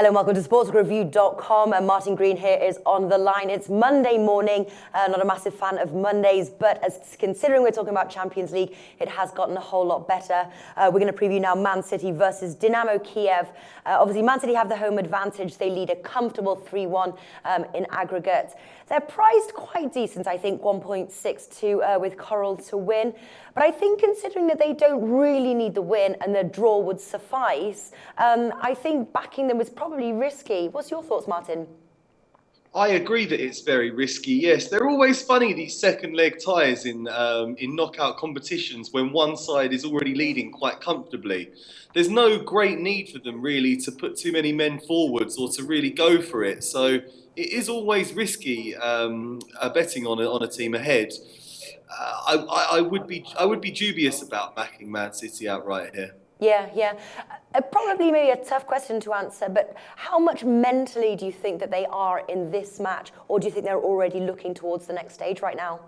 Hello and welcome to sportsreview.com. And Martin Green here is on the line. It's Monday morning. Not a massive fan of Mondays, but considering we're talking about Champions League, it has gotten a whole lot better. We're going to preview now Man City versus Dynamo Kiev. Obviously, Man City have the home advantage. They lead a comfortable 3-1 in aggregate. They're priced quite decent, I think, 1.62 with Coral to win. But I think considering that they don't really need the win and the draw would suffice, I think backing them is probably risky. What's your thoughts, Martin? I agree that it's very risky. Yes, they're always funny, these second leg ties in knockout competitions when one side is already leading quite comfortably. There's no great need for them really to put too many men forwards or to really go for it. So it is always risky betting on a team ahead. I would be dubious about backing Man City outright here. Yeah. Probably maybe a tough question to answer, but how much mentally do you think that they are in this match, or do you think they're already looking towards the next stage right now?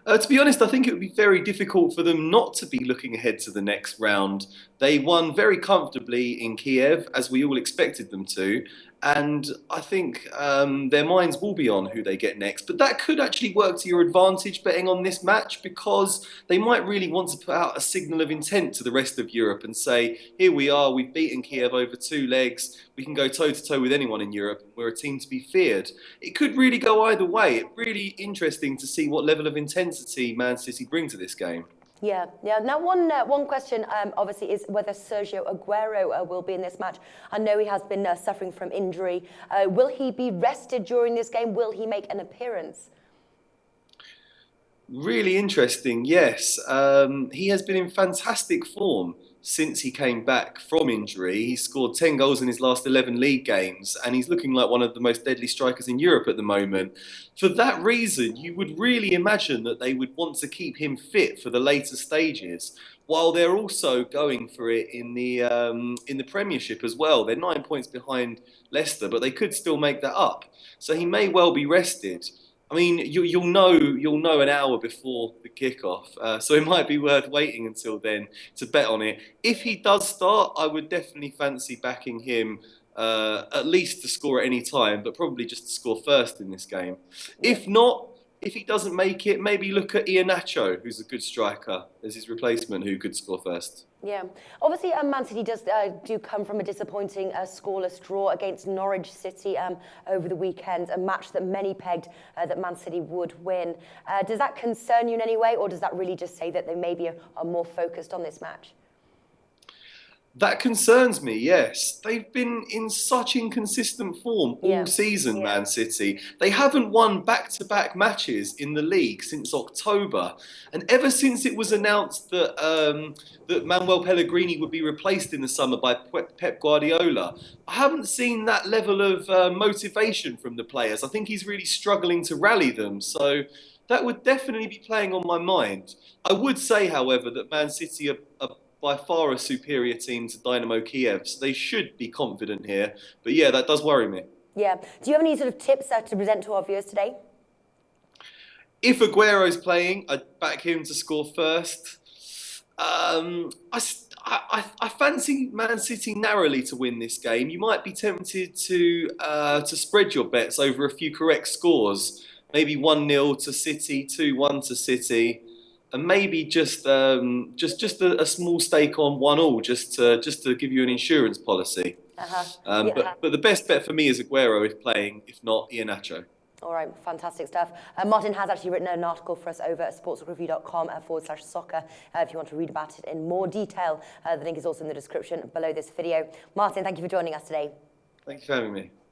To be honest, I think it would be very difficult for them not to be looking ahead to the next round. They won very comfortably in Kiev, as we all expected them to, and I think their minds will be on who they get next. But that could actually work to your advantage betting on this match, because they might really want to put out a signal of intent to the rest of Europe and say, here we are, we've beaten Kiev over 2 legs, we can go toe-to-toe with anyone in Europe, we're a team to be feared. It could really go either way. It's really interesting to see what level of intensity Man City bring to this game. Yeah. Now, one question, obviously, is whether Sergio Aguero will be in this match. I know he has been suffering from injury. Will he be rested during this game? Will he make an appearance? Really interesting, yes. He has been in fantastic form since he came back from injury. He scored 10 goals in his last 11 league games, and he's looking like one of the most deadly strikers in Europe at the moment. For that reason, you would really imagine that they would want to keep him fit for the later stages, while they're also going for it in the Premiership as well. They're 9 points behind Leicester, but they could still make that up. So he may well be rested. I mean, you'll know an hour before the kickoff, so it might be worth waiting until then to bet on it. If he does start, I would definitely fancy backing him at least to score at any time, but probably just to score first in this game. If not, if he doesn't make it, maybe look at Iheanacho, who's a good striker, as his replacement, who could score first. Yeah. Obviously, Man City do come from a disappointing scoreless draw against Norwich City over the weekend, a match that many pegged that Man City would win. Does that concern you in any way, or does that really just say that they maybe are more focused on this match? That concerns me, yes. They've been in such inconsistent form all season, Man City. They haven't won back-to-back matches in the league since October. And ever since it was announced that Manuel Pellegrini would be replaced in the summer by Pep Guardiola, I haven't seen that level of motivation from the players. I think he's really struggling to rally them. So that would definitely be playing on my mind. I would say, however, that Man City are by far a superior team to Dynamo Kiev, so they should be confident here. But yeah, that does worry me. Yeah. Do you have any sort of tips to present to our viewers today? If Aguero's playing, I'd back him to score first. I fancy Man City narrowly to win this game. You might be tempted to spread your bets over a few correct scores. Maybe 1-0 to City, 2-1 to City. And maybe just a small stake on 1-1, just to give you an insurance policy. But the best bet for me is Aguero if playing. If not, Iheanacho. All right, fantastic stuff. Martin has actually written an article for us over at sportsreview.com/soccer if you want to read about it in more detail. The link is also in the description below this video. Martin, thank you for joining us today. Thank you for having me.